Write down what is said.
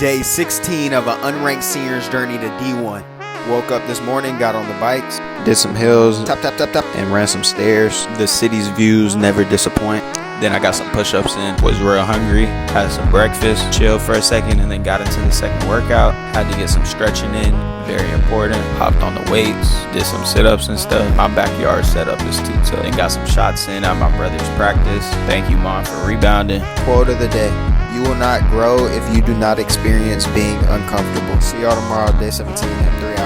Day 16 of an unranked senior's journey to D1. Woke up this morning, got on the bikes, did some hills, tap, and ran some stairs. The city's views never disappoint. Then I got some push-ups in, was real hungry, had some breakfast, chilled for a second, and then got into the second workout. Had to get some stretching in, very important. Hopped on the weights, did some sit-ups and stuff. My backyard setup is too tough. Then got some shots in at my brother's practice. Thank you, Mom, for rebounding. Quote of the day: you will not grow if you do not experience being uncomfortable. See y'all tomorrow, day 17 and 3 out.